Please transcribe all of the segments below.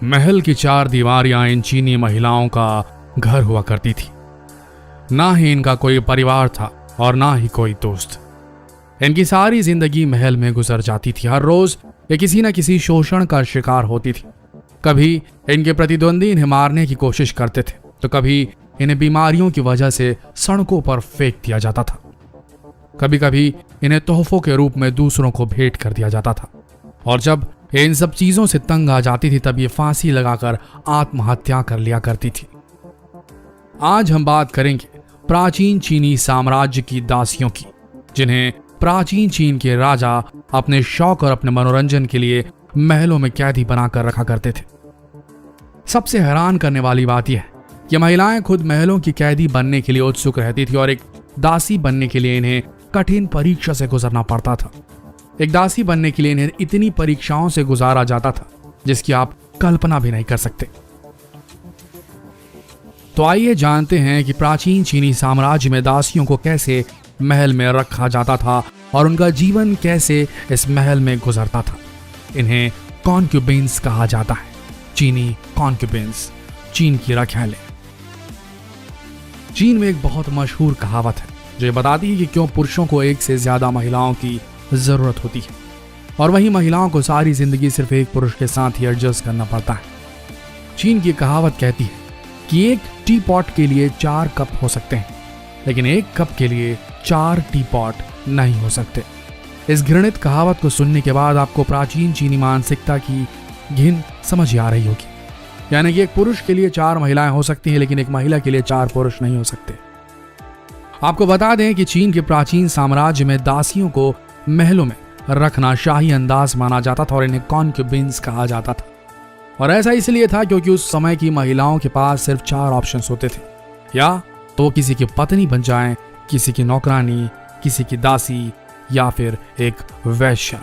महल की चार दीवारियां इन चीनी महिलाओं का घर हुआ करती थी। ना ही इनका कोई परिवार था और ना ही कोई दोस्त। इनकी सारी जिंदगी महल में गुजर जाती थी। हर रोज ये किसी न किसी शोषण का शिकार होती थी। कभी इनके प्रतिद्वंदी इन्हें मारने की कोशिश करते थे तो कभी इन्हें बीमारियों की वजह से सड़कों पर फेंक दिया जाता था। कभी कभी इन्हें तोहफों के रूप में दूसरों को भेंट कर दिया जाता था। और जब ये इन सब चीजों से तंग आ जाती थी तब ये फांसी लगाकर आत्महत्या कर लिया करती थी। आज हम बात करेंगे प्राचीन चीनी साम्राज्य की दासियों की, जिन्हें प्राचीन चीन के राजा अपने शौक और अपने मनोरंजन के लिए महलों में कैदी बनाकर रखा करते थे। सबसे हैरान करने वाली बात यह है कि महिलाएं खुद महलों की कैदी बनने के लिए उत्सुक रहती थी और एक दासी बनने के लिए इन्हें कठिन परीक्षा से गुजरना पड़ता था। एक दासी बनने के लिए इन्हें इतनी परीक्षाओं से गुजारा जाता था जिसकी आप कल्पना भी नहीं कर सकते। तो आइए जानते हैं कि प्राचीन चीनी साम्राज्य में दासियों को कैसे महल में रखा जाता था और उनका जीवन कैसे इस महल में गुजरता था। इन्हें कॉन्क्यूबिन्स कहा जाता है। चीनी कॉन्क्यूबिन्स, चीन की रखैलें। चीन में एक बहुत मशहूर कहावत है जो ये बताती है कि क्यों पुरुषों को एक से ज्यादा महिलाओं की जरूरत होती है और वहीं महिलाओं को सारी जिंदगी सिर्फ एक पुरुष के साथ ही एडजस्ट करना पड़ता है। चीन की कहावत कहती है कि एक टी पॉट के लिए 4 कप हो सकते हैं लेकिन एक कप के लिए 4 टी पॉट नहीं हो सकते। इस घृणित कहावत को सुनने के बाद आपको प्राचीन चीनी मानसिकता की घिन समझ आ रही होगी। यानी कि एक पुरुष के लिए 4 महिलाएं हो सकती हैं लेकिन एक महिला के लिए 4 पुरुष नहीं हो सकते। आपको बता दें कि चीन के प्राचीन साम्राज्य में दासियों को महलों में रखना शाही अंदाज माना जाता था और इन्हें कॉन्क्यूबिन्स कहा जाता था। और ऐसा इसलिए था क्योंकि उस समय की महिलाओं के पास सिर्फ 4 ऑप्शंस होते थे। या तो वो किसी की पत्नी बन जाएं, किसी की नौकरानी, किसी की दासी या फिर एक वैश्या।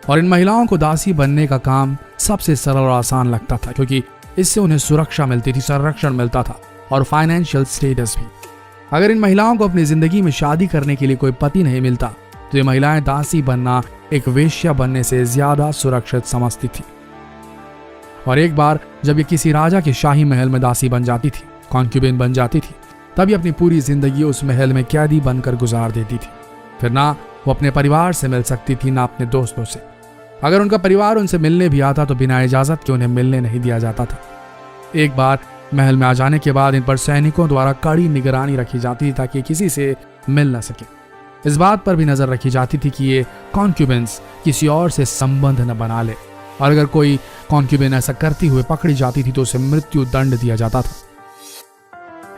और इन महिलाओं को दासी बनने का काम सबसे सरल और आसान लगता था क्योंकि इससे उन्हें सुरक्षा मिलती थी, संरक्षण मिलता था और फाइनेंशियल स्टेटस भी। अगर इन महिलाओं को अपनी जिंदगी में शादी करने के लिए कोई पति नहीं मिलता तो ये महिलाएं दासी बनना एक वेश्या बनने से ज्यादा सुरक्षित समझती थी। और एक बार जब ये किसी राजा के शाही महल में दासी बन जाती थी, कॉन्क्यूबिन बन जाती थी, तब ये अपनी पूरी जिंदगी उस महल में कैदी बनकर गुजार देती थी। फिर ना वो अपने परिवार से मिल सकती थी ना अपने दोस्तों से। अगर उनका परिवार उनसे मिलने भी आता तो बिना इजाजत के उन्हें मिलने नहीं दिया जाता था। एक बार महल में आ जाने के बाद इन पर सैनिकों द्वारा कड़ी निगरानी रखी जाती थी ताकि किसी से मिल न सके। इस बात पर भी नजर रखी जाती थी कि ये कॉन्क्यूबिन्स किसी और से संबंध न बना ले और अगर कोई कॉन्क्यूबिन ऐसा करती हुए पकड़ी जाती थी तो उसे मृत्यु दंड दिया जाता था।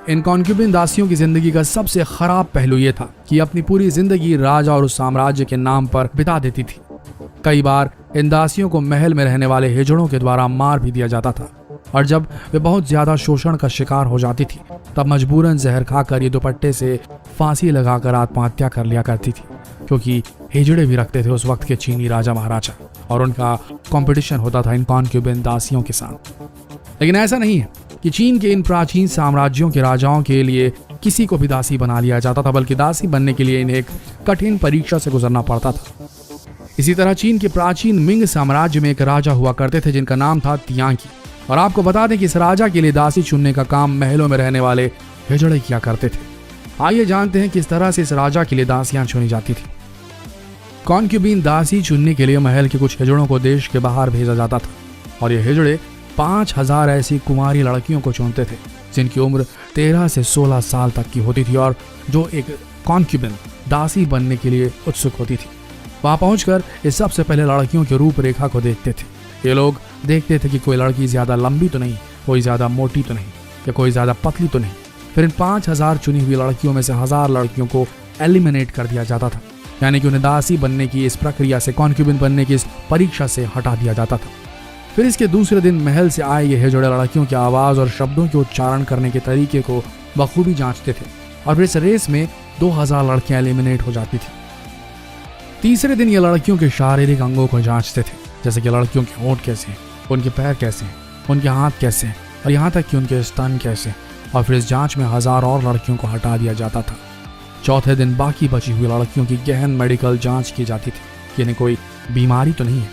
इन कॉन्क्यूबिन दासियों की जिंदगी का सबसे खराब पहलू यह था कि अपनी पूरी जिंदगी राजा और उस साम्राज्य के नाम पर बिता देती थी। कई बार इन दासियों को महल में रहने वाले हिजड़ों के द्वारा मार भी दिया जाता था और जब वे बहुत ज्यादा शोषण का शिकार हो जाती थी तब मजबूरन जहर खाकर ये दुपट्टे से फांसी लगाकर आत्महत्या कर लिया करती थी क्योंकि हिजड़े भी रखते थे उस वक्त के चीनी राजा महाराजा और उनका कंपटीशन होता था इन कॉन्क्यूबिन दासियों के साथ। लेकिन ऐसा नहीं है कि चीन के इन प्राचीन साम्राज्यों के राजाओं के लिए किसी को भी दासी बना लिया जाता था, बल्कि दासी बनने के लिए इन्हें एक कठिन परीक्षा से गुजरना पड़ता था। इसी तरह चीन के प्राचीन मिंग साम्राज्य में एक राजा हुआ करते थे जिनका नाम था तियांकी। और आपको बता दें कि इस राजा के लिए दासी चुनने का काम महलों में रहने वाले हिजड़े किया करते थे। आइए जानते हैं किस तरह से इस राजा के लिए दासियां चुनी जाती थी। कॉन्क्यूबिन दासी चुनने के लिए महल के कुछ हिजड़ों को देश के बाहर भेजा जाता था और ये हिजड़े 5000 ऐसी कुमारी लड़कियों को चुनते थे जिनकी उम्र 13 से 16 साल तक की होती थी और जो एक कॉन्क्यूबिन दासी बनने के लिए उत्सुक होती थी। वहां पहुंचकर ये सबसे पहले लड़कियों की रूपरेखा को देखते थे। ये लोग देखते थे कि कोई लड़की ज्यादा लंबी तो नहीं, कोई ज्यादा मोटी तो नहीं या कोई ज्यादा पतली तो नहीं। फिर इन 5000 चुनी हुई लड़कियों में से 1000 लड़कियों को एलिमिनेट कर दिया जाता था, यानी कि उन्हें दासी बनने की इस प्रक्रिया से, कॉन्क्यूबिन बनने की इस परीक्षा से हटा दिया जाता था। फिर इसके दूसरे दिन महल से आए ये हिजड़े लड़कियों की आवाज और शब्दों के उच्चारण करने के तरीके को बखूबी जांचते थे और फिर इस रेस में 2000 लड़कियां एलिमिनेट हो जाती थी। तीसरे दिन ये लड़कियों के शारीरिक अंगों को जांचते थे, जैसे कि लड़कियों के होंठ कैसे हैं, उनके पैर कैसे हैं, उनके हाथ कैसे हैं और यहाँ तक कि उनके स्तन कैसे हैं। और फिर इस जांच में 1000 और लड़कियों को हटा दिया जाता था। चौथे दिन बाकी बची हुई लड़कियों की गहन मेडिकल जांच की जाती थी कि इन्हें कोई बीमारी तो नहीं है।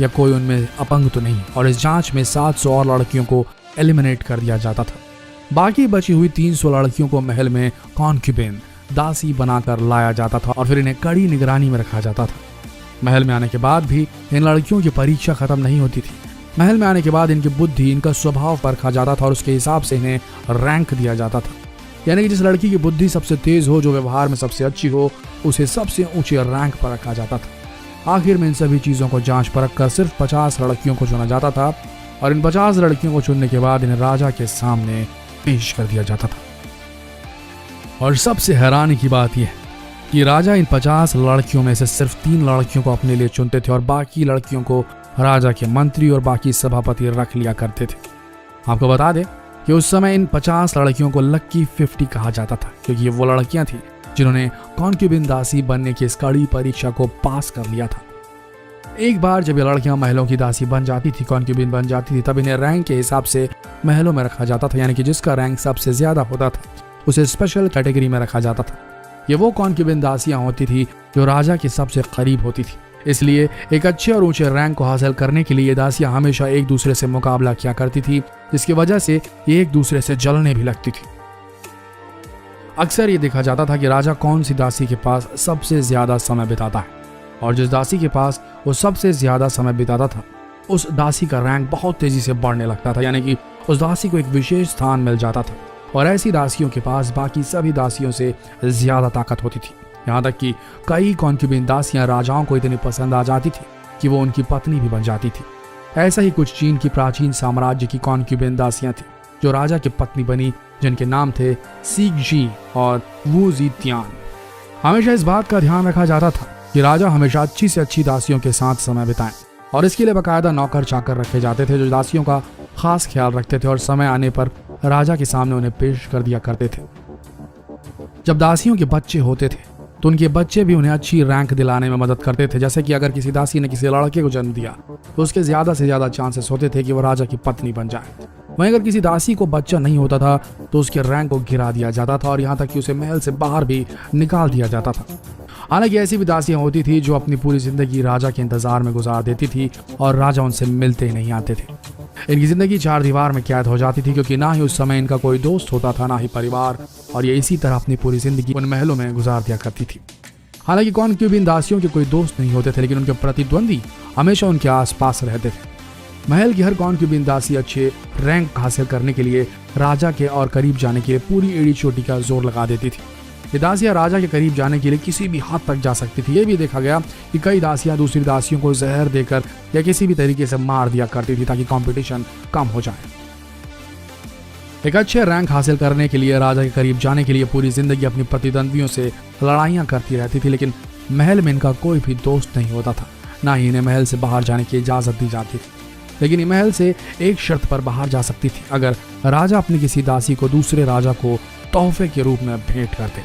या कोई उनमें अपंग तो नहीं, और इस जांच में 700 और लड़कियों को एलिमिनेट कर दिया जाता था। बाकी बची हुई 300 लड़कियों को महल में कॉन्क्यूबिन दासी बनाकर लाया जाता था और फिर इन्हें कड़ी निगरानी में रखा जाता था। महल में आने के बाद भी इन लड़कियों की परीक्षा खत्म नहीं होती थी। महल में आने के बाद इनकी बुद्धि, इनका स्वभाव परखा जाता था और उसके हिसाब से इन्हें रैंक दिया जाता था। यानी कि जिस लड़की की बुद्धि सबसे तेज हो, जो व्यवहार में सबसे अच्छी हो, उसे सबसे ऊंचे रैंक पर रखा जाता था। आखिर में इन सभी चीजों को जांच परख कर सिर्फ 50 लड़कियों को चुना जाता था और इन 50 लड़कियों को चुनने के बाद इन्हें राजा के सामने पेश कर दिया जाता था। और सबसे हैरानी की बात यह कि राजा इन 50 लड़कियों में से सिर्फ 3 लड़कियों को अपने लिए चुनते थे और बाकी लड़कियों को राजा के मंत्री और बाकी सभापति रख लिया करते थे। आपको बता दें कि उस समय इन 50 लड़कियों को लक्की 50 कहा जाता था, क्योंकि ये वो लड़कियां थी जिन्होंने कॉन्क्यूबिन दासी बनने की इस कड़ी परीक्षा को पास कर लिया था। एक बार जब ये लड़कियां महलों की दासी बन जाती थी, कॉन्क्यूबिन बन जाती थी, तब इन्हें रैंक के हिसाब से महलों में रखा जाता था। यानी कि जिसका रैंक सबसे ज्यादा होता था उसे स्पेशल कैटेगरी में रखा जाता था। ये वो कॉन्क्यूबिन दासियां होती थी जो राजा के सबसे करीब होती थी। इसलिए एक अच्छे और ऊंचे रैंक को हासिल करने के लिए ये दासियां हमेशा एक दूसरे से मुकाबला किया करती थी, जिसकी वजह से ये एक दूसरे से जलने भी लगती थी। अक्सर ये देखा जाता था कि राजा कौन सी दासी के पास सबसे ज्यादा समय बिताता है, और जिस दासी के पास वो सबसे ज्यादा समय बिताता था उस दासी का रैंक बहुत तेजी से बढ़ने लगता था। यानी कि उस दासी को एक विशेष स्थान मिल जाता था और ऐसी दासियों के पास बाकी सभी दासियों से ज्यादा ताकत होती थी। यहाँ तक कि कई कॉन्क्यूबिन दासियां राजाओं को इतनी पसंद आ जाती थी कि वो उनकी पत्नी भी बन जाती थी। ऐसा ही कुछ चीन की प्राचीन साम्राज्य की कॉन्क्यूबिन दासियां थी जो राजा की पत्नी बनी, जिनके नाम थे सीगजी और वू जीतियान। हमेशा इस बात का ध्यान रखा जाता था कि राजा हमेशा अच्छी से अच्छी दासियों के साथ समय बिताएं, और इसके लिए बाकायदा नौकर चाकर रखे जाते थे जो दासियों का खास ख्याल रखते थे और समय आने पर राजा के सामने उन्हें पेश कर दिया करते थे। जब दासियों के बच्चे होते थे तो उनके बच्चे भी उन्हें अच्छी रैंक दिलाने में मदद करते थे। जैसे कि अगर किसी दासी ने किसी लड़के को जन्म दिया तो उसके ज्यादा से ज्यादा चांसेस होते थे कि वो राजा की पत्नी बन जाए। वहीं अगर किसी दासी को बच्चा नहीं होता था तो उसके रैंक को गिरा दिया जाता था और यहाँ तक कि उसे महल से बाहर भी निकाल दिया जाता था। हालांकि ऐसी भी दासियां होती थी जो अपनी पूरी जिंदगी राजा के इंतजार में गुजार देती थी और राजा उनसे मिलते ही नहीं आते थे। इनकी जिंदगी 4 दीवार में कैद हो जाती थी, क्योंकि ना ही उस समय इनका कोई दोस्त होता था, ना ही परिवार, और ये इसी तरह अपनी पूरी जिंदगी उन महलों में गुजार दिया करती थी। हालांकि कॉन्क्यूबिन दासियों के कोई दोस्त नहीं होते थे, लेकिन उनके प्रतिद्वंदी हमेशा उनके आसपास रहते थे। महल की हर कॉन्क्यूबिन दासी अच्छे रैंक हासिल करने के लिए राजा के और करीब जाने के लिए पूरी एड़ी चोटी का जोर लगा देती थी। ये दासियां राजा के करीब जाने के लिए किसी भी हद तक जा सकती थी। ये भी देखा गया कि कई दासियां दूसरी दासियों को जहर देकर या किसी भी तरीके से मार दिया करती थी ताकि कंपटीशन कम हो जाए। एक अच्छे रैंक हासिल करने के लिए राजा के करीब जाने के लिए पूरी जिंदगी अपनी प्रतिद्वंदियों से लड़ाइयां करती रहती थी, लेकिन महल में इनका कोई भी दोस्त नहीं होता था, ना ही इन्हें महल से बाहर जाने की इजाजत दी जाती थी। लेकिन ये महल से एक शर्त पर बाहर जा सकती थी, अगर राजा अपनी किसी दासी को दूसरे राजा को तोहफे के रूप में भेंट करते।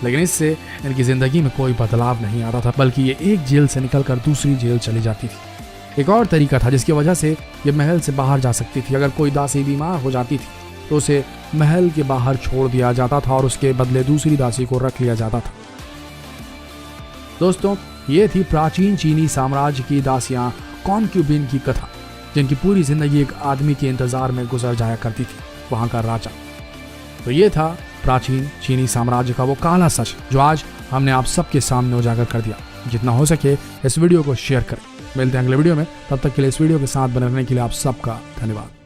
लेकिन इससे इनकी जिंदगी में कोई बदलाव नहीं आता था, बल्कि ये एक जेल से निकलकर दूसरी जेल चली जाती थी। एक और तरीका था जिसकी वजह से ये महल से बाहर जा सकती थी। अगर कोई दासी बीमार हो जाती थी तो उसे महल के बाहर छोड़ दिया जाता था और उसके बदले दूसरी दासी को रख लिया जाता था। दोस्तों, ये थी प्राचीन चीनी साम्राज्य की दासियां कॉन्क्यूबिन की कथा, जिनकी पूरी जिंदगी एक आदमी के इंतजार में गुजर जाया करती थी, वहां का राजा। तो ये था प्राचीन चीनी साम्राज्य का वो काला सच जो आज हमने आप सबके सामने उजागर कर दिया। जितना हो सके इस वीडियो को शेयर करें। मिलते हैं अगले वीडियो में, तब तक के लिए इस वीडियो के साथ बने रहने के लिए आप सबका धन्यवाद।